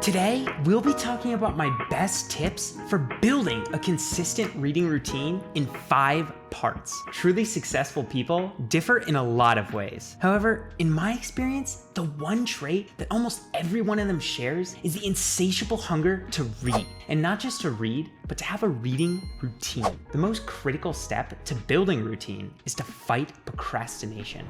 Today, we'll be talking about my best tips for building a consistent reading routine in 5 parts. Truly successful people differ in a lot of ways. However, in my experience, the one trait that almost every one of them shares is the insatiable hunger to read. And not just to read, but to have a reading routine. The most critical step to building routine is to fight procrastination.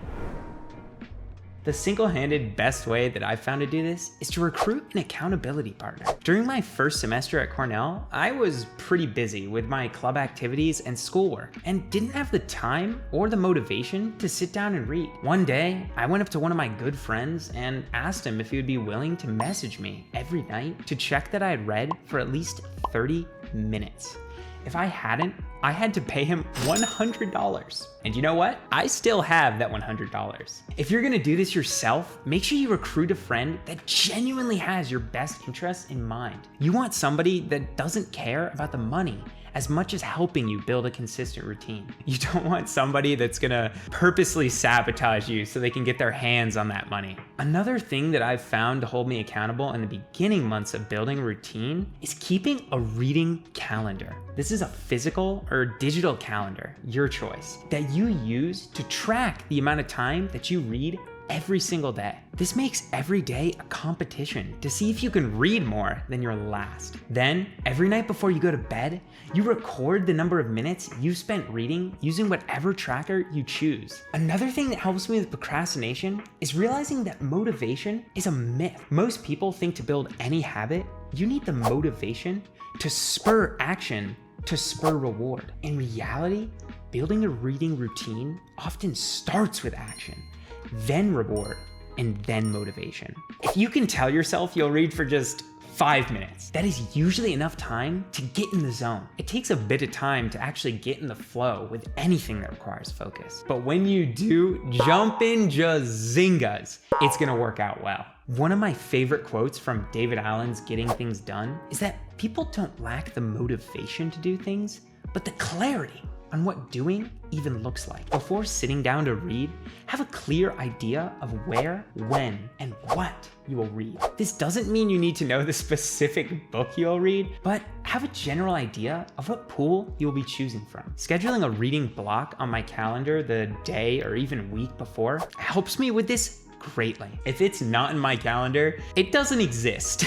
The single-handed best way that I've found to do this is to recruit an accountability partner. During my first semester at Cornell, I was pretty busy with my club activities and schoolwork and didn't have the time or the motivation to sit down and read. One day, I went up to one of my good friends and asked him if he would be willing to message me every night to check that I had read for at least 30 minutes. If I hadn't, I had to pay him $100. And you know what? I still have that $100. If you're gonna do this yourself, make sure you recruit a friend that genuinely has your best interests in mind. You want somebody that doesn't care about the money as much as helping you build a consistent routine. You don't want somebody that's gonna purposely sabotage you so they can get their hands on that money. Another thing that I've found to hold me accountable in the beginning months of building a routine is keeping a reading calendar. This is a physical or digital calendar, your choice, that you use to track the amount of time that you read every single day. This makes every day a competition to see if you can read more than your last. Then, every night before you go to bed, you record the number of minutes you spent reading using whatever tracker you choose. Another thing that helps me with procrastination is realizing that motivation is a myth. Most people think to build any habit, you need the motivation to spur action, to spur reward. In reality, building a reading routine often starts with action, then reward, and then motivation. If you can tell yourself you'll read for just 5 minutes, that is usually enough time to get in the zone. It takes a bit of time to actually get in the flow with anything that requires focus. But when you do, jump in jazingas, it's gonna work out well. One of my favorite quotes from David Allen's Getting Things Done is that people don't lack the motivation to do things, but the clarity on what doing even looks like. Before sitting down to read, have a clear idea of where, when, and what you will read. This doesn't mean you need to know the specific book you'll read, but have a general idea of what pool you'll be choosing from. Scheduling a reading block on my calendar the day or even week before helps me with this greatly. If it's not in my calendar, it doesn't exist.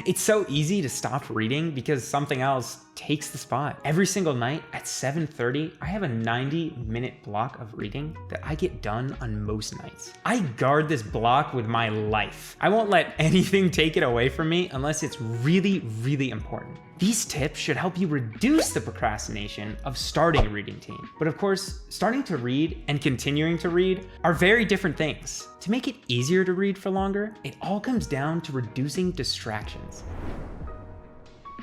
It's so easy to stop reading because something else takes the spot. Every single night at 7:30, I have a 90-minute block of reading that I get done on most nights. I guard this block with my life. I won't let anything take it away from me unless it's really, really important. These tips should help you reduce the procrastination of starting a reading routine. But of course, starting to read and continuing to read are very different things. To make it easier to read for longer, it all comes down to reducing distractions.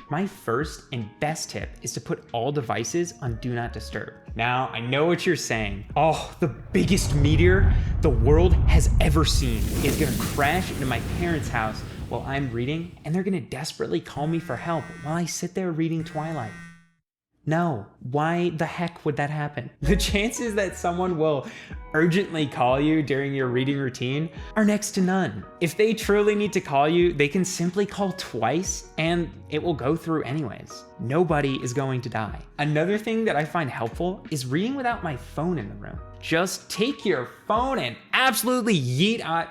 My first and best tip is to put all devices on Do Not Disturb. Now, I know what you're saying. Oh, the biggest meteor the world has ever seen is gonna crash into my parents' house while I'm reading, and they're gonna desperately call me for help while I sit there reading Twilight. No, why the heck would that happen? The chances that someone will urgently call you during your reading routine are next to none. If they truly need to call you, they can simply call twice and it will go through anyways. Nobody is going to die. Another thing that I find helpful is reading without my phone in the room. Just take your phone and absolutely yeet on.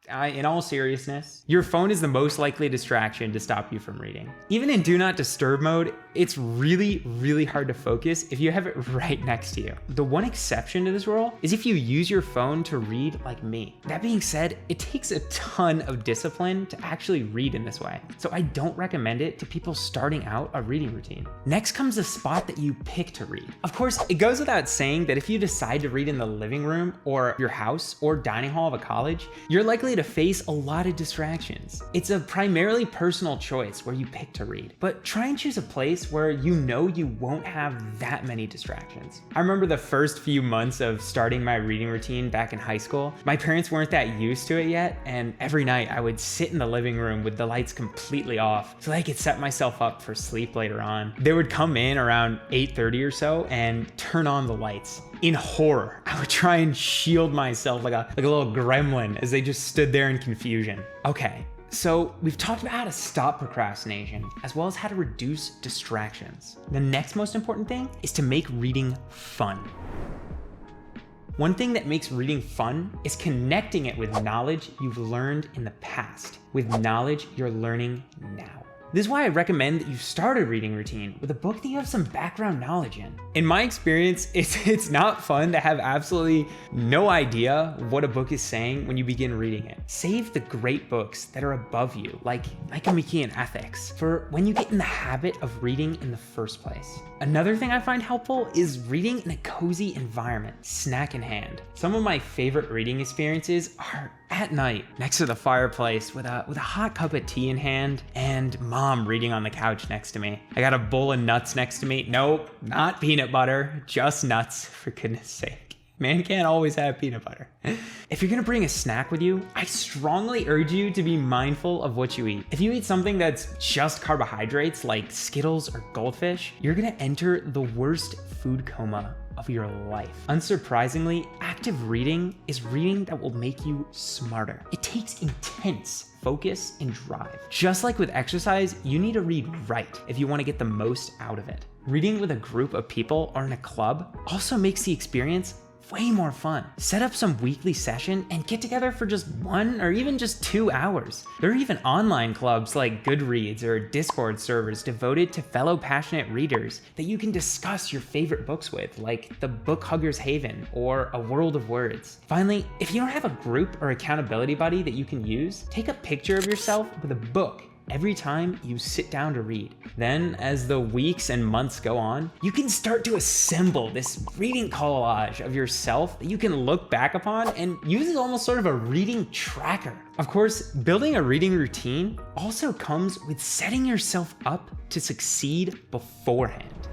In all seriousness, your phone is the most likely distraction to stop you from reading. Even in Do Not Disturb mode, it's really, really hard to focus if you have it right next to you. The one exception to this rule is if you use your phone to read like me. That being said, it takes a ton of discipline to actually read in this way, so I don't recommend it to people starting out a reading routine. Next comes the spot that you pick to read. Of course, it goes without saying that if you decide to read in the living room or your house or dining hall of a college, you're likely to face a lot of distractions. It's a primarily personal choice where you pick to read, but try and choose a place where you know you won't have that many distractions. I remember the first few months of starting my reading routine back in high school. My parents weren't that used to it yet, and every night I would sit in the living room with the lights completely off so that I could set myself up for sleep later on. They would come in around 8:30 or so and turn on the lights. In horror, I would try and shield myself like a little gremlin as they just stood there in confusion. Okay, So we've talked about how to stop procrastination, as well as how to reduce distractions. The next most important thing is to make reading fun. One thing that makes reading fun is connecting it with knowledge you've learned in the past, with knowledge you're learning now. This is why I recommend that you start a reading routine with a book that you have some background knowledge in. In my experience, it's not fun to have absolutely no idea what a book is saying when you begin reading it. Save the great books that are above you, like Nicomachean Ethics, for when you get in the habit of reading in the first place. Another thing I find helpful is reading in a cozy environment, snack in hand. Some of my favorite reading experiences are at night, next to the fireplace with a hot cup of tea in hand and mom reading on the couch next to me. I got a bowl of nuts next to me. Nope, not peanut butter, just nuts, for goodness sake. Man can't always have peanut butter. If you're gonna bring a snack with you, I strongly urge you to be mindful of what you eat. If you eat something that's just carbohydrates like Skittles or Goldfish, you're gonna enter the worst food coma of your life. Unsurprisingly, active reading is reading that will make you smarter. It takes intense focus and drive. Just like with exercise, you need to read right if you want to get the most out of it. Reading with a group of people or in a club also makes the experience way more fun. Set up some weekly session and get together for just 1 or even just 2 hours. There are even online clubs like Goodreads or Discord servers devoted to fellow passionate readers that you can discuss your favorite books with, like the Book Hugger's Haven or A World of Words. Finally, if you don't have a group or accountability buddy that you can use, take a picture of yourself with a book every time you sit down to read. Then, as the weeks and months go on, you can start to assemble this reading collage of yourself that you can look back upon and use as almost sort of a reading tracker. Of course, building a reading routine also comes with setting yourself up to succeed beforehand.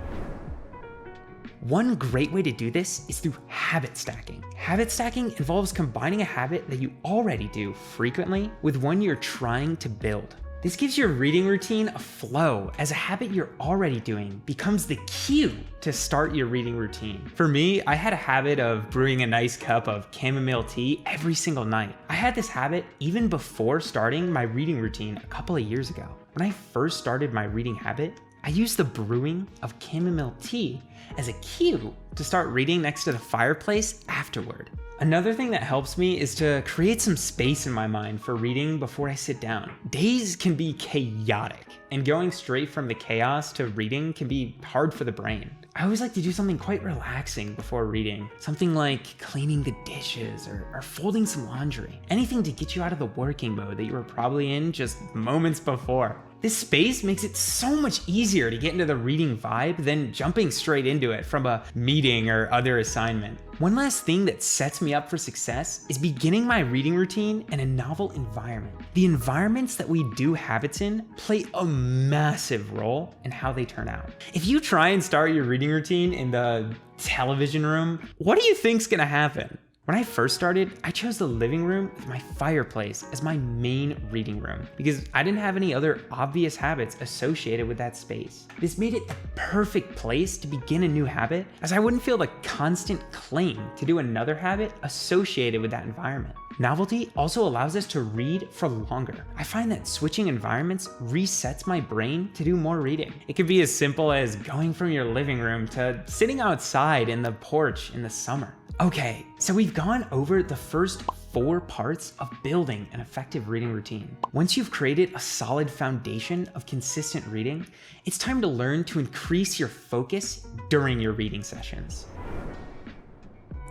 One great way to do this is through habit stacking. Habit stacking involves combining a habit that you already do frequently with one you're trying to build. This gives your reading routine a flow, as a habit you're already doing becomes the cue to start your reading routine. For me, I had a habit of brewing a nice cup of chamomile tea every single night. I had this habit even before starting my reading routine a couple of years ago. When I first started my reading habit, I used the brewing of chamomile tea as a cue to start reading next to the fireplace afterward. Another thing that helps me is to create some space in my mind for reading before I sit down. Days can be chaotic, and going straight from the chaos to reading can be hard for the brain. I always like to do something quite relaxing before reading. Something like cleaning the dishes or folding some laundry. Anything to get you out of the working mode that you were probably in just moments before. This space makes it so much easier to get into the reading vibe than jumping straight into it from a meeting or other assignment. One last thing that sets me up for success is beginning my reading routine in a novel environment. The environments that we do habits in play a massive role in how they turn out. If you try and start your reading routine in the television room, what do you think's gonna happen? When I first started, I chose the living room with my fireplace as my main reading room because I didn't have any other obvious habits associated with that space. This made it the perfect place to begin a new habit, as I wouldn't feel the constant cling to do another habit associated with that environment. Novelty also allows us to read for longer. I find that switching environments resets my brain to do more reading. It could be as simple as going from your living room to sitting outside in the porch in the summer. Okay, so we've gone over the first 4 parts of building an effective reading routine. Once you've created a solid foundation of consistent reading, it's time to learn to increase your focus during your reading sessions.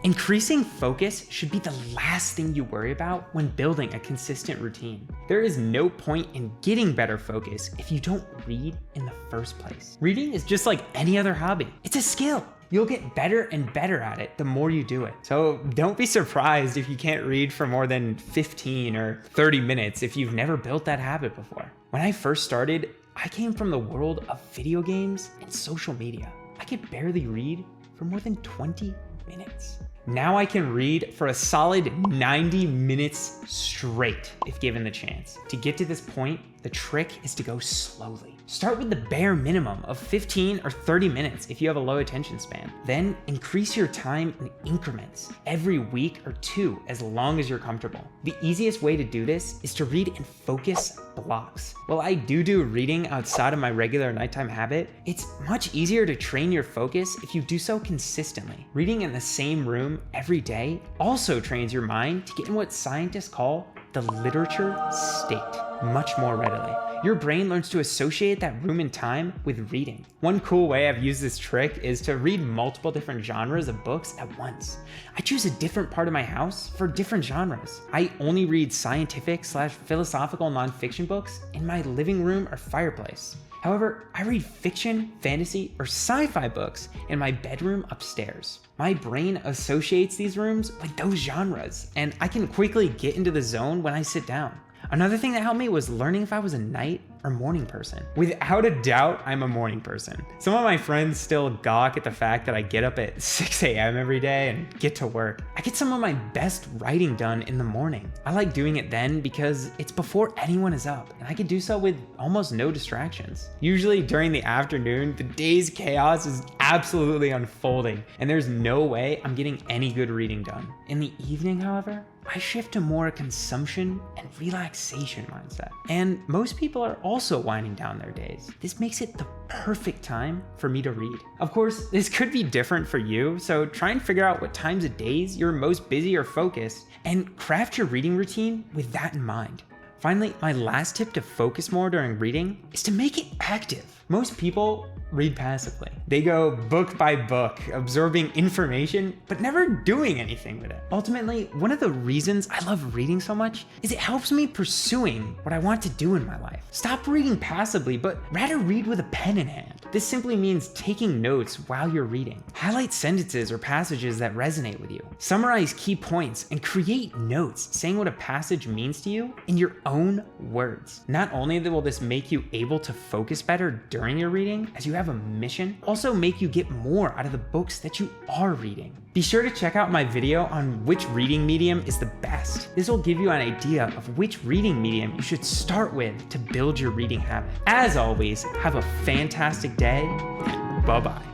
Increasing focus should be the last thing you worry about when building a consistent routine. There is no point in getting better focus if you don't read in the first place. Reading is just like any other hobby. It's a skill. You'll get better and better at it the more you do it. So don't be surprised if you can't read for more than 15 or 30 minutes if you've never built that habit before. When I first started, I came from the world of video games and social media. I could barely read for more than 20 minutes. Now I can read for a solid 90 minutes straight if given the chance. To get to this point, the trick is to go slowly. Start with the bare minimum of 15 or 30 minutes if you have a low attention span. Then increase your time in increments every week or two as long as you're comfortable. The easiest way to do this is to read in focus blocks. While I do reading outside of my regular nighttime habit, it's much easier to train your focus if you do so consistently. Reading in the same room every day also trains your mind to get in what scientists call the literature state much more readily. Your brain learns to associate that room and time with reading. One cool way I've used this trick is to read multiple different genres of books at once. I choose a different part of my house for different genres. I only read scientific/philosophical nonfiction books in my living room or fireplace. However, I read fiction, fantasy, or sci-fi books in my bedroom upstairs. My brain associates these rooms with those genres, and I can quickly get into the zone when I sit down. Another thing that helped me was learning if I was a night or morning person. Without a doubt, I'm a morning person. Some of my friends still gawk at the fact that I get up at 6 a.m. every day and get to work. I get some of my best writing done in the morning. I like doing it then because it's before anyone is up, and I can do so with almost no distractions. Usually during the afternoon, the day's chaos is absolutely unfolding, and there's no way I'm getting any good reading done. In the evening, however, I shift to more a consumption and relaxation mindset. And most people are also winding down their days. This makes it the perfect time for me to read. Of course, this could be different for you, so try and figure out what times of days you're most busy or focused, and craft your reading routine with that in mind. Finally, my last tip to focus more during reading is to make it active. Most people read passively. They go book by book, absorbing information, but never doing anything with it. Ultimately, one of the reasons I love reading so much is it helps me pursuing what I want to do in my life. Stop reading passively, but rather read with a pen in hand. This simply means taking notes while you're reading. Highlight sentences or passages that resonate with you. Summarize key points and create notes saying what a passage means to you in your own words. Not only will this make you able to focus better during your reading, as you have a mission, also make you get more out of the books that you are reading. Be sure to check out my video on which reading medium is the best. This will give you an idea of which reading medium you should start with to build your reading habit. As always, have a fantastic day, and bye-bye.